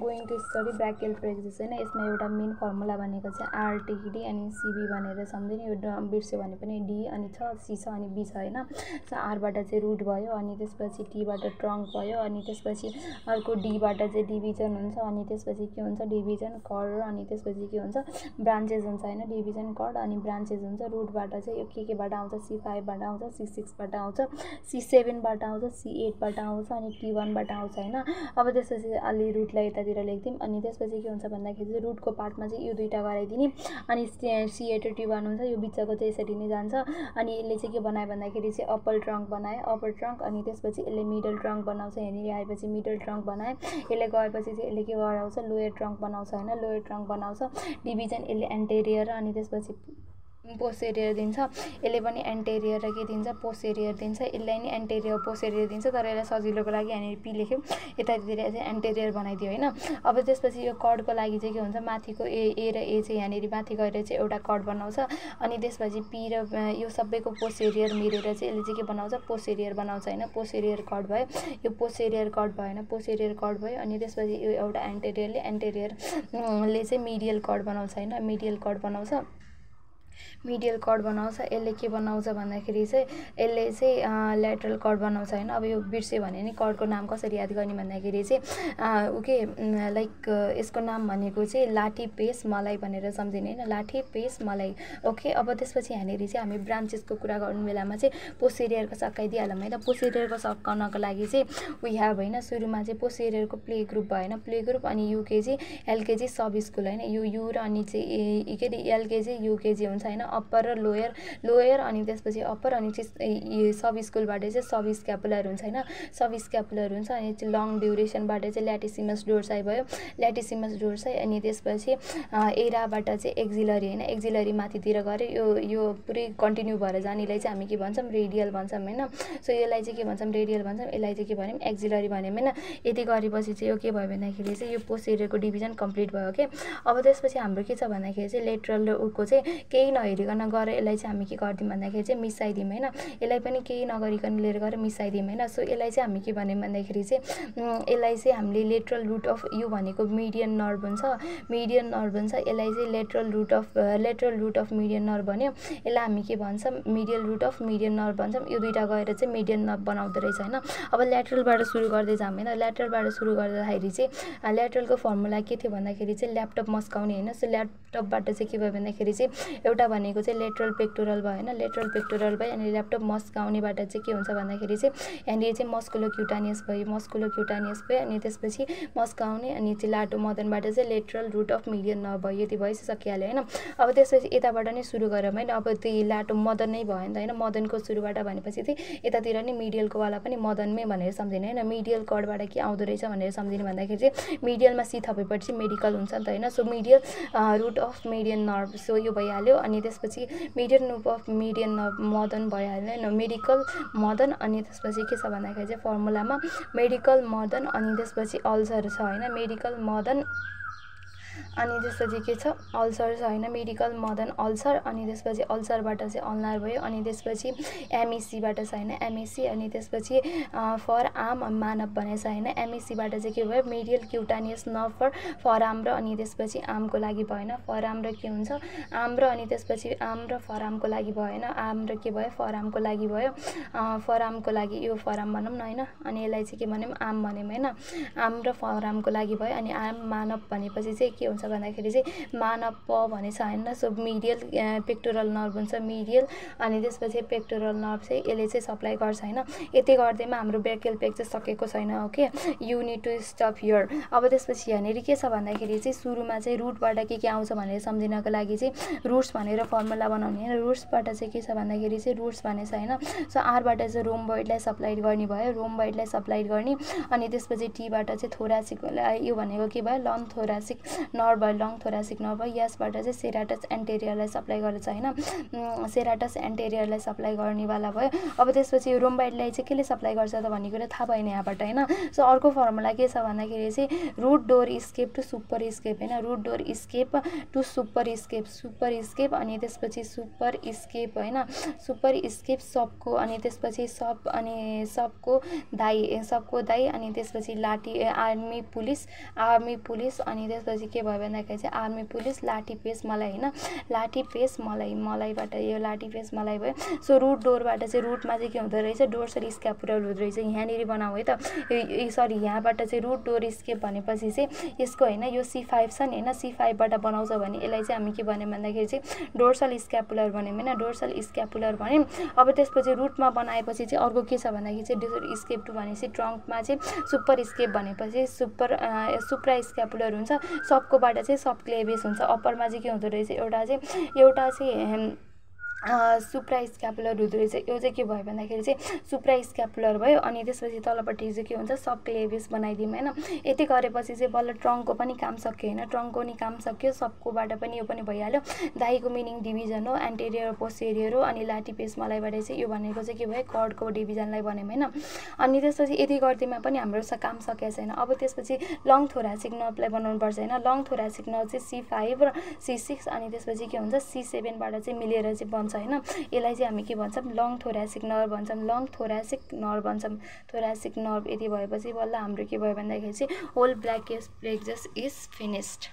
Going to study brachial plexus हैन। यसमा एउटा मेन फर्मुला भनेको चाहिँ आरटिडी अनि सिबी भनेर सम्झिने। यो बिर्स्यो भने पनि डी अनि छ, सी छ अनि बी छ हैन। सो आरबाट चाहिँ रुट भयो अनि त्यसपछि टीबाट ट्रङ्क भयो अनि त्यसपछि अर्को डीबाट चाहिँ डिभिजन हुन्छ अनि त्यसपछि के हुन्छ डिभिजन कर्ड अनि त्यसपछि के हुन्छ ब्रान्चेस हुन्छ हैन। डिभिजन कर्ड अनि ब्रान्चेस हुन्छ। रुटबाट चाहिँ यो केबाट आउँछ C5 बाट आउँछ, C6 बाट आउँछ, C7 बाट आउँछ, C8 बाट आउँछ अनि T1 बाट आउँछ हैन। अब त्यसपछि अलि रुटलाई यतातिर लेख्दिम अनि त्यसपछि के हुन्छ भन्दाखेरि चाहिँ रुटको पार्टमा चाहिँ यो दुईटा गराइदिने अनि C8 र T1 हुन्छ। यो बिचको चाहिँ यसरी नै जान्छ अनि यसले चाहिँ के बनायो भन्दाखेरि चाहिँ अप्पर ट्रङ्क बनायो, अप्पर ट्रङ्क अनि त्यसपछि यसले मिडल ट्रङ्क बनाउँछ। यहाँनिर आएपछि मिडल ट्रङ्क बनायो। यसले गएपछि चाहिँ यसले के गराउँछ लोयर ट्रङ्क बनाउँछ हैन। लोयर ट्रङ्क बनाउँछ। डिभिजन यसले एन्टेरियर अनि त्यसपछि पोस्टेरियर दिन्छ। यसले पनि एन्टेरियर र के दिन्छ पोस्टेरियर दिन्छ। यसलाई नि एन्टेरियर पोस्टेरियर दिन्छ तर यसलाई सजिलोको लागि यहाँनिर पी लेख्यौँ, यतातिर चाहिँ एन्टेरियर बनाइदियो हैन। अब त्यसपछि यो कर्डको लागि चाहिँ के हुन्छ माथिको ए र ए चाहिँ यहाँनिर माथि गएर चाहिँ एउटा कर्ड बनाउँछ अनि त्यसपछि पी र यो सबैको पोस्टेरियर मिलेर चाहिँ यसले चाहिँ के बनाउँछ पोस्टेरियर बनाउँछ हैन। पोस्टेरियर कर्ड भयो, यो पोस्टेरियर कर्ड भयो हैन, पोस्टेरियर कर्ड भयो अनि त्यसपछि यो एउटा एन्टेरियरले चाहिँ मिडियल कर्ड बनाउँछ हैन। मिडियल कर्ड बनाउँछ, मिडियल कर्ड बनाउँछ। यसले के बनाउँछ भन्दाखेरि चाहिँ यसले चाहिँ ल्याटरल कर्ड बनाउँछ हैन। अब यो बिर्स्यो भने नि कर्डको नाम कसरी याद गर्ने भन्दाखेरि चाहिँ ओके लाइक यसको नाम भनेको चाहिँ लाठी पेस मलाई भनेर सम्झिने हैन। लाठी पेस मलाई ओके। अब त्यसपछि यहाँनिर चाहिँ हामी ब्रान्चेसको कुरा गर्नु बेलामा चाहिँ पोस्टेरियरको सकाइदिइहालौँ हैन। पोस्टेरियरको सकाउनको लागि चाहिँ वी हेभ हैन सुरुमा चाहिँ पोस्टेरियरको प्ले ग्रुप भयो हैन। प्ले ग्रुप अनि युकेजी एलकेजी सब स्कुल हैन। यो यु र अनि चाहिँ के अरे एलकेजी युकेजी हुन्छ हैन। अप्पर र लोयर, लोयर अनि त्यसपछि अप्पर अनि चाहिँ सब स्कुलबाट चाहिँ सब स्क्यापुलर हुन्छ हैन। सब स्क्यापुलर हुन्छ अनि चाहिँ लङ ड्युरेसनबाट चाहिँ ल्याटिसिमस डोर्साई भयो, ल्याटिसिमस डोर्साई अनि त्यसपछि एराबाट चाहिँ एक्जिलरी हैन। एक्जिलरी माथितिर गरे यो पुरै कन्टिन्यू भएर जानेलाई चाहिँ हामी के भन्छौँ रेडियल भन्छौँ हैन। सो यसलाई चाहिँ के भन्छौँ रेडियल भन्छौँ, यसलाई चाहिँ के भन्यौँ एक्जिलरी भन्यौँ हैन। यति गरेपछि चाहिँ यो के भयो भन्दाखेरि चाहिँ यो पोस्टेरियरको डिभिजन कम्प्लिट भयो के। अब त्यसपछि हाम्रो के छ भन्दाखेरि चाहिँ लेटरल र उको चाहिँ केही नहेरिकन गएर यसलाई चाहिँ हामी के गर्दियौँ भन्दाखेरि चाहिँ मिसाइदियौँ हैन। यसलाई पनि केही नगरिकन लिएर गएर मिसाइदियौँ हैन। सो यसलाई चाहिँ हामी के भन्यौँ भन्दाखेरि चाहिँ यसलाई चाहिँ हामीले लेटरल रुट अफ यु भनेको मिडियन नर्भ हुन्छ, मिडियन नर्भ हुन्छ। यसलाई चाहिँ lateral root of median nerve भन्यो। यसलाई हामी के भन्छौँ medial root of median nerve भन्छौँ। यो दुईटा गएर चाहिँ मिडियन नर्भ बनाउँदो रहेछ हैन। अब ल्याटरलबाट सुरु गर्दै जाऊँ हैन। ल्याटरलबाट सुरु गर्दाखेरि चाहिँ ल्याटरलको फर्मुला के थियो भन्दाखेरि चाहिँ ल्यापटप मस्काउने हैन। सो ल्यापटपबाट चाहिँ के भयो भन्दाखेरि चाहिँ एउटा भनेको चाहिँ लेटरल पेक्टोरल भयो हैन। लेटरल पेक्टोरल भयो अनि ल्यापटप मस्काउनेबाट चाहिँ के हुन्छ भन्दाखेरि चाहिँ यहाँनिर चाहिँ मस्कुलो क्युटानियस भयो, मस्कुलो क्युटानियस भयो अनि त्यसपछि मस्काउने अनि चाहिँ लाटो मदनबाट चाहिँ lateral root of median nerve भयो। यति भइसकिहाल्यो हैन। अब त्यसपछि यताबाट नै सुरु गरौँ हैन। अब त्यो लाटो मदन नै भयो नि त हैन। मदनको सुरुबाट भनेपछि चाहिँ यतातिर नि मिडियलको वाला पनि मदनमै भनेर सम्झिने हैन। मिडियल कर्डबाट के आउँदो रहेछ भनेर सम्झिने भन्दाखेरि चाहिँ मिडियलमा सी थपेपछि मेडिकल हुन्छ नि त हैन। So medial root of median nerve so यो भइहाल्यो अनि त्यसपछि median root of median nerve मदन भइहाल्यो हैन। मेडिकल मदन अनि त्यसपछि के छ भन्दाखेरि चाहिँ फर्मुलामा मेडिकल मदन अनि त्यसपछि अल्सर छ हैन। मेडिकल मदन अनि त्यसपछि के छ अल्सर छ हैन। मेडिकल मदन अल्सर अनि त्यसपछि अल्सरबाट चाहिँ अल्नार भयो अनि त्यसपछि एमएसीबाट छ हैन। एमएसी अनि त्यसपछि फर आर्म मानव भनेछ हैन। एमएसीबाट चाहिँ के भयो मेडियल क्युटानियस नर्भ फर आर्म र अनि त्यसपछि आर्मको लागि भएन। फर आर्म र के हुन्छ आर्म र अनि त्यसपछि आर्म र फर आर्मको लागि भएन। आर्म र के भयो फर आर्मको लागि भयो। फर आर्मको लागि यो फर आर्म भनौँ न हैन। अनि यसलाई चाहिँ के भन्यौँ आर्म भन्यौँ हैन। आर्म र फर आर्मको लागि भयो अनि आर्म मानव भनेपछि चाहिँ के हुन्छ भन्दाखेरि चाहिँ मानव प भनेछ हैन। सो मिडियल पेक्टोरल नर्भ हुन्छ मिडियल अनि त्यसपछि पेक्टोरल नर्भ चाहिँ यसले चाहिँ सप्लाई गर्छ हैन। यति गर्दैमा हाम्रो ब्रेकियल पेक चाहिँ सकेको छैन okay. You need to stop here. अब त्यसपछि यहाँनिर के छ भन्दाखेरि चाहिँ सुरुमा चाहिँ रुटबाट के आउँछ भनेर सम्झिनको लागि चाहिँ रुट्स भनेर फर्मुला बनाउने हैन। रुट्सबाट चाहिँ के छ भन्दाखेरि चाहिँ रुट्स भनेछ हैन। सो आरबाट चाहिँ रोम्बोइडलाई सप्लाई गर्ने भयो, रोम्बोइडलाई सप्लाई गर्ने अनि त्यसपछि टीबाट चाहिँ थोरासिक यो भनेको के भयो लन थोरासिक नर्भ भयो लङ थोरासिक नर्भ भयो यसबाट चाहिँ सेराटस एन्टेरियरलाई सप्लाई गर्छ हैन सेराटस एन्टेरियरलाई सप्लाई गर्नेवाला भयो अब त्यसपछि रोम्बाइडलाई चाहिँ केले सप्लाई गर्छ त भन्ने कुरा थाहा भएन यहाँबाट हैन सो अर्को फर्मुला के छ भन्दाखेरि चाहिँ root dorsal scapular to suprascapular हैन root dorsal scapular to suprascapular अनि त्यसपछि सुपर स्केप हैन सुपर स्केप सबको अनि त्यसपछि सबको दाइ अनि त्यसपछि लाठी आर्मी पुलिस अनि त्यसपछि के भयो भन्दाखेरि चाहिँ आर्मी पुलिस लाठी पेस मलाई हैन लाठी पेस मलाईबाट यो लाठी पेस मलाई भयो सो रुट डोरबाट चाहिँ रुटमा चाहिँ के हुँदो रहेछ डोर्सल स्क्यापुलर हुँदो रहेछ यहाँनिर बनाऊ है त सरी यहाँबाट चाहिँ रुट डोर स्केप भनेपछि चाहिँ यसको हैन यो C5 छ नि हैन C5 बाट बनाउँछ भने यसलाई चाहिँ हामी के भन्यौं भन्दाखेरि चाहिँ डोर्सल स्क्यापुलर भन्यौं हैन डोर्सल स्क्यापुलर भन्यौं अब त्यसपछि रुटमा बनाएपछि चाहिँ अर्को के छ भन्दाखेरि चाहिँ डोर्सल स्केप टु भनेपछि ट्रङ्कमा चाहिँ सुपर स्केप भनेपछि सुप्रा स्क्यापुलर हुन्छ सबकोबाट चाहिँ सब क्लेभिस हुन्छ अप्परमा चाहिँ के हुँदो रहेछ एउटा चाहिँ सुप्रा स्क्यापुलर हुँदो रहेछ यो चाहिँ के भयो भन्दाखेरि चाहिँ सुप्रा स्क्यापुलर भयो अनि त्यसपछि तलपट्टि चाहिँ के हुन्छ सब क्लेभिस बनाइदिउँ हैन यति गरेपछि चाहिँ बल्ल ट्रङ्कको पनि काम सक्यो हैन ट्रङ्कको नि काम सक्यो सबकोबाट पनि यो पनि भइहाल्यो दाइको मिनिङ डिभिजन हो एन्टेरियर पोस्टेरियर हो अनि लाठी पेस मलाइबाट चाहिँ यो भनेको चाहिँ के भयो कर्डको डिभिजनलाई भन्यौं हैन अनि त्यसपछि यति गर्दैमा पनि हाम्रो काम सकेको छैन अब त्यसपछि लङ थोरासिक नर्भलाई बनाउनु पर्छ हैन लङ थोरासिक नर्भ चाहिँ C5 र C6 अनि त्यसपछि के हुन्छ C7 बाट चाहिँ मिलेर चाहिँ बन्छ हैन यसलाई चाहिँ हामी के भन्छौं लङ थोरासिक नर्भ भन्छौं लङ थोरासिक नर्भ भन्छौं थोरासिक नर्भ यति भएपछि बल्ल हाम्रो के भयो भन्दाखेरि चाहिँ whole brachial plexus is finished